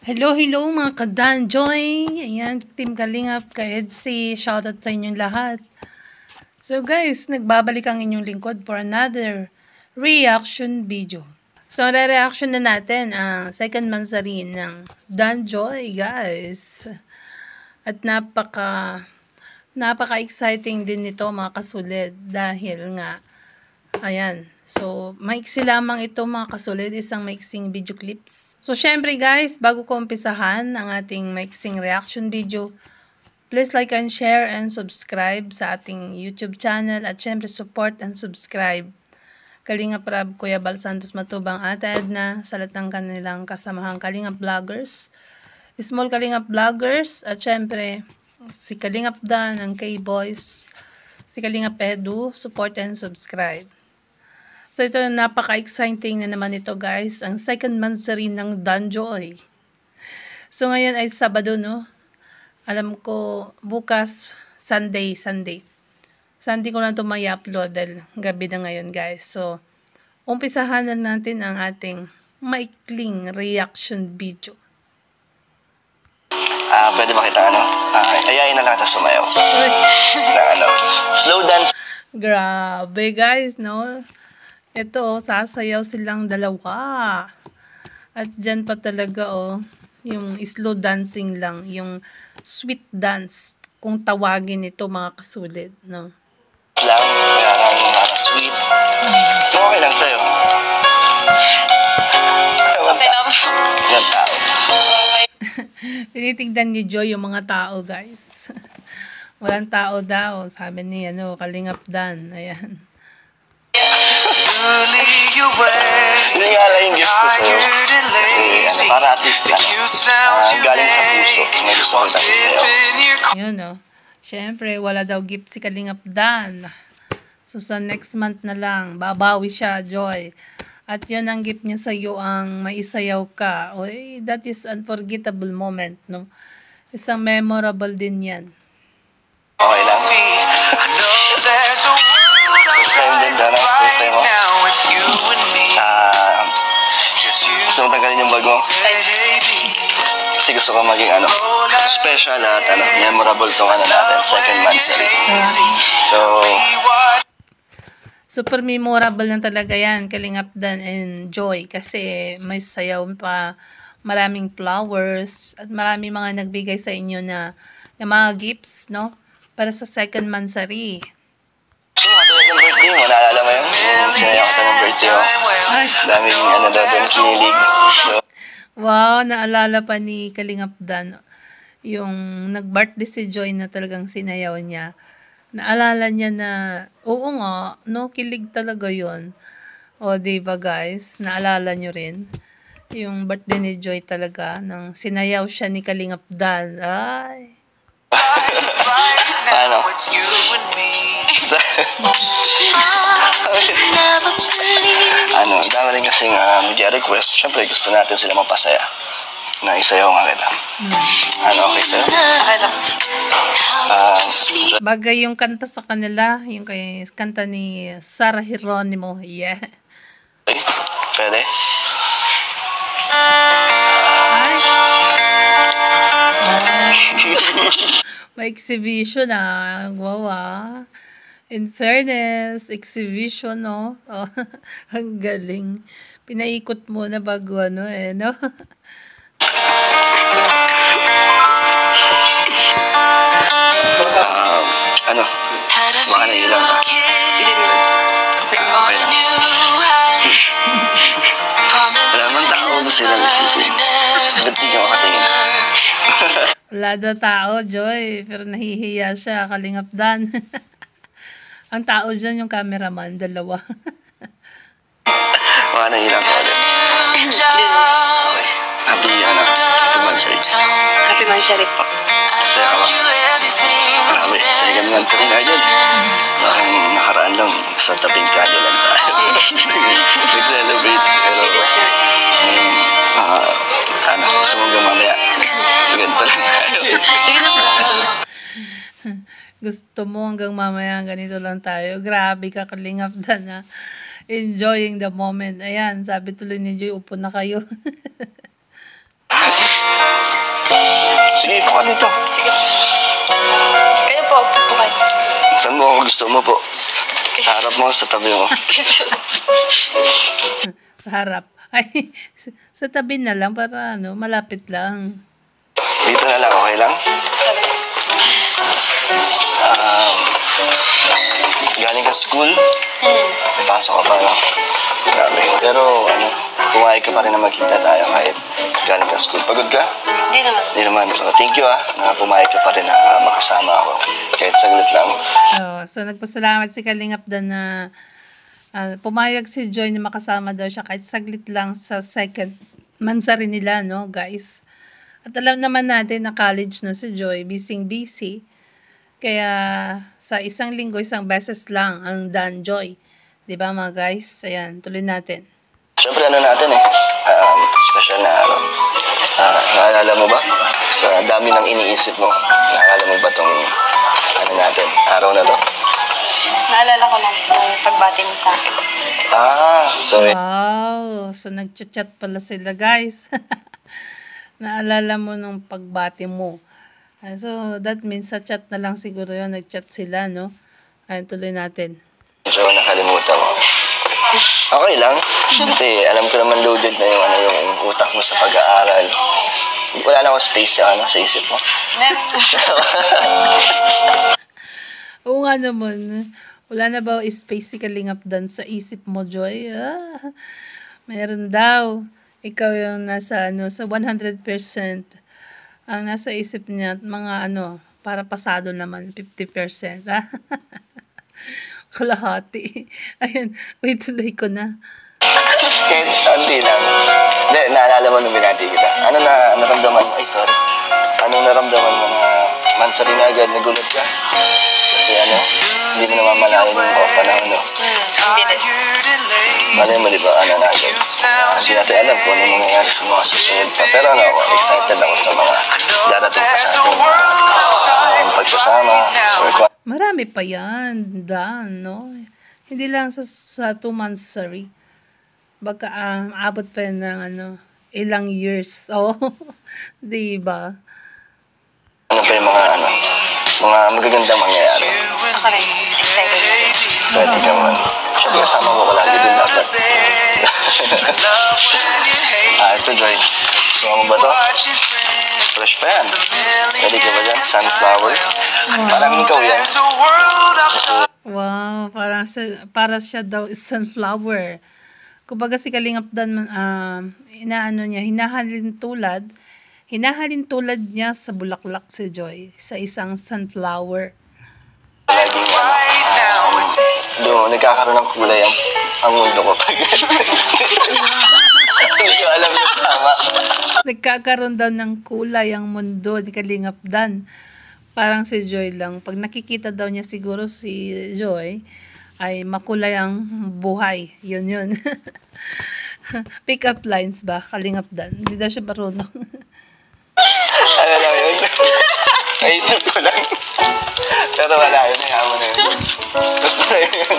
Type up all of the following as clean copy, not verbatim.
Hello, hello mga ka-Danjoy! Ayan, Team Kalingap, ka-Edsy, shoutout sa inyong lahat. So guys, nagbabalik ang inyong lingkod for another reaction video. So, re-reaction na natin ang second mansarin ng Danjoy, guys. At napaka-exciting din nito mga kasulid dahil nga, ayan. So, maiksi lamang ito mga kasulid, isang maiksing video clips. So, syempre guys, bago ko umpisahan ang ating maiksing reaction video, please like and share and subscribe sa ating YouTube channel at syempre support and subscribe Kalingap Rab, Kuya Bal Santos Matubang, Ate Edna, sa lahat ng kanilang kasamahang Kalingap Vloggers, Small Kalingap Vloggers, at syempre si Kalingap Dan, ang K-Boys, si Kalingap Edu, support and subscribe. So, ito napaka-exciting na naman ito guys. Ang second mansarin ng Danjoy. So, ngayon ay Sabado, no? Alam ko, bukas, Sunday ko na ito may upload dahil gabi na ngayon guys. So, umpisahan na natin ang ating maikling reaction video. Pwede makita ayayin na lang ito sumayaw. Na slow dance. Grabe guys, no? Ito, sasayaw silang dalawa. At dyan pa talaga, yung slow dancing lang, yung sweet dance, kung tawagin ito mga kasulid, no? Lang, sweet. Okay lang sa'yo. Okay lang. Walang tao. Tinitignan ni Joy yung mga tao, guys. Walang tao daw, sabi ni, Kalingap Dan. Ayan. Hindi nga lang yung gift ko sa'yo. Para at least galing sa puso. May gusto ko tayo sa'yo. Yun, Siyempre, wala daw gift si Kalingap Dan. So, sa next month na lang, babawi siya, Joy. At yun ang gift niya sa'yo, ang maisayaw ka. Oy, that is unforgettable moment, no? Isang memorable din yan. Okay lang. First time din, first time mo. Gusto mo tanggalin yung bag mo? Kasi gusto ko maging special at memorable itong natin, second mansarin. So, super memorable na talaga yan, Kalingap Dan and Joy, kasi may sayaw pa, maraming flowers, at maraming mga nagbigay sa inyo na mga gifts, no? Para sa second mansari. So, katulad ng birthday mo, naalala mo yun? Sinayaw ko ng birthday mo. Daming daw doon kinilig. So, wow, naalala pa ni Kalingap Dan yung nag-birthday si Joy na talagang sinayaw niya. Naalala niya na, oo nga, no, kilig talaga yun. O, diba guys, naalala nyo rin yung birthday ni Joy talaga, nang sinayaw siya ni Kalingap Dan. Ay. Dami rin kasing media request. Siyempre, gusto natin sila mapasaya. Na isayaw nga kita. Okay sa'yo? Bagay yung kanta sa kanila, yung kanta ni Sarah Geronimo. Yeah. Okay, pwede? Ay. May exhibition Wow In fairness, exhibition, no? Oh, ang galing. Pinaikot mo na bago no? Baka na ilang ka. Okay lang. Wala naman tao mo silang isipin. Ba't di ka makatingin? Wala daw tao, Joy. Pero nahihiya siya, Kalingap Dan. Ang tao dyan yung cameraman, dalawa. Baka na ilang ka ulit. Okay. Happy mansari. Happy mansari po. Masaya ka ba? Marami. Second mansari nga dyan. Parang nakaraan lang sa tabing kalye lang tayo. Nag-celebrate. Pero, gusto mong gamamaya. Ganito lang tayo. Gusto mo hanggang mamaya ganito lang tayo. Grabe ka, Kalingap Dan, Enjoying the moment. Ayan, sabi tuloy ni Joy, upo na kayo. Sige, po ka dito. Sige. Kayo po, po kayo. Saan mo ako gusto mo po? Sa harap mo, sa tabi mo. Sa harap. Ay, sa tabi na lang para malapit lang. Dito na lang, okay lang? Galing ka school? Pasok ka pa, no? Grabe. Pero, pumayag ka pa rin na magkita tayo kahit galing ka school. Pagod ka? Hindi naman. Hindi naman. So, thank you na pumayag ka pa rin na makasama ako. Kahit saglit lang. So, nagpasalamat si Kalingap Dan na pumayag si Joy na makasama daw siya kahit saglit lang sa second mansari nila, no, guys. At alam naman natin na college na si Joy, busy. Kaya, sa isang linggo, isang beses lang ang Dan Joy. Diba, mga guys? Ayan, tuloy natin. Siyempre, natin special na araw. Naalala mo ba? Sa dami ng iniisip mo, naalala mo ba itong natin, araw na to? Naalala ko lang yung pagbati mo sa akin. Sorry. Wow! So, nag-chat pala sila, guys. Naalala mo nung pagbati mo. So, that means sa chat na lang siguro yun. Nag-chat sila, no? Ayan, tuloy natin. Medyo nakalimutan mo. Okay lang. Kasi alam ko naman loaded na yung utak mo sa pag-aaral. Wala na akong space sa isip mo. Oo nga naman. Wala na ba space si Kalingap Dan sa isip mo, Joy? Meron daw. Ikaw yung nasa sa 100%. Ang nasa isip niya, mga para pasado naman, 50%. Kalahati. Ayun, wait, tuloy ko na. Kahit hindi lang. Hindi, naalala mo nung binati kita. Ano na naramdaman mo? Ay, sorry. Anong naramdaman mo na mansari na agad, nagulat ka? Kasi hindi mo namamalayan yung panahon, no? Hindi rin. Malay mo, di ba, na agad. Hindi natin alam kung ano mangyayari sa mga susunod pa. Pero excited ako sa mga darating pa sa ating pagsasama. Marami pa yan, Dan, no? Hindi lang sa 2 months, sorry. Baka abot pa yan ng ilang years. Oh, di ba? Ano pa yung mga magagandang mangyayari? Ako rin. Excited. Excited ka man. Siyempre kasama mo palagi din dapat. So Joy, gusto mo ba to? Fresh pa yan. Pwede ka ba dyan? Sunflower? Parang ikaw yan. Wow, para siya daw is sunflower. Kumbaga si Kalingap Dan, hinahalin tulad niya sa bulaklak si Joy, sa isang sunflower. Laging nagkakaroon ng kulay ang mundo ko. Hindi ko alam na tama. Nagkakaroon daw ng kulay ang mundo ni Kalingap Dan. Parang si Joy lang. Pag nakikita daw niya siguro si Joy, ay makulay ang buhay. Yun. Pick up lines ba? Kalingap Dan. Hindi daw siya marunong. Ano lang yun? Naisip ko lang. Pero wala yun. Hayaan mo na yun. Basta na yun.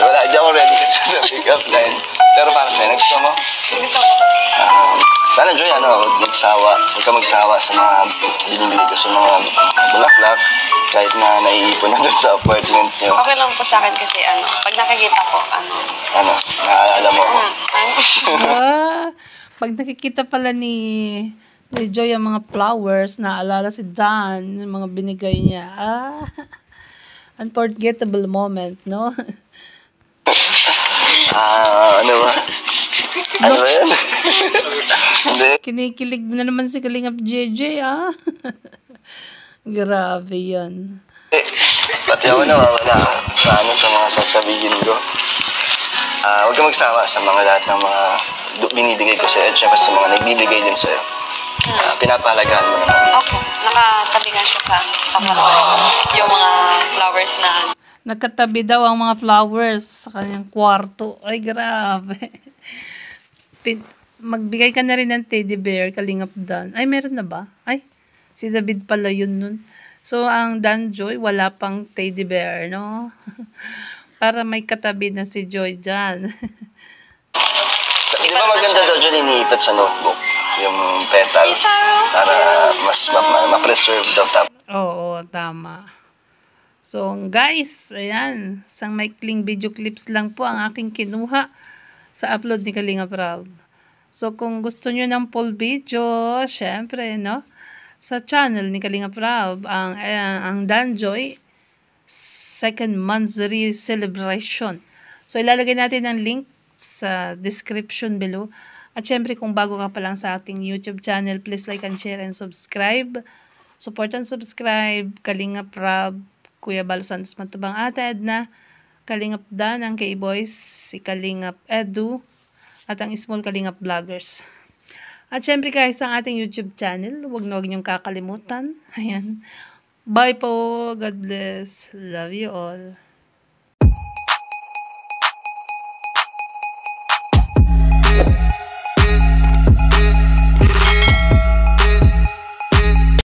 Wala. Hindi ako ready kasi sa pick up line. Pero para sa'yo, gusto mo? Gusto ko. Sana Joy, huwag ka magsawa sa mga binibili ko sa mga bulaklak. Kahit na naiipon na doon sa apartment nyo. Okay lang po sa akin kasi pag nakikita ko, Naaalala mo ako. Pag nakikita pala ni Joy ang mga flowers, naalala si Dan, yung mga binigay niya. Unforgettable moment, no? Ano ba? Ano ba yan? Hindi. Kinikilig mo na naman si Kalingap JJ, Grabe yan. Pati ako nawawala sa mga sasabihin ko. Huwag ka magsawa sa mga lahat ng mga binibigay ko sa'yo at syempre sa mga nagbibigay din sa'yo. Pinapahalagaan mo naman. Okay. Nakatabi nga siya sa kwarto. Yung mga flowers na Nagkatabi daw ang mga flowers sa kanyang kwarto. Ay, grabe. Magbigay ka na rin ng teddy bear, Kalingap Dan. Ay, meron na ba? Ay, si David pala yun nun. So, ang Dan Joy, wala pang teddy bear, no? Para may katabi na si Joy dyan. Di ba maganda daw dyan iniipit sa notebook? Yung petal. Para mas ma-preserve daw. Oo, tama. So, guys, ayan. Isang maikling video clips lang po ang aking kinuha sa upload ni Kalinga Prab. So, kung gusto nyo ng full video, syempre, no? Sa channel ni Kalinga Prab, ang Danjoy second monthly celebration. So, ilalagay natin ang link sa description below. At syempre, kung bago ka pa lang sa ating YouTube channel, please like and share and subscribe. Support and subscribe. Kalinga Prab, Kuya Bal Santos Matubang, Ate Edna, Kalingap Dan, ang K-Boys, si Kalingap Edu, at ang Small Kalingap Vloggers. At syempre guys, ang ating YouTube channel, huwag niyong kakalimutan. Ayan. Bye po. God bless. Love you all.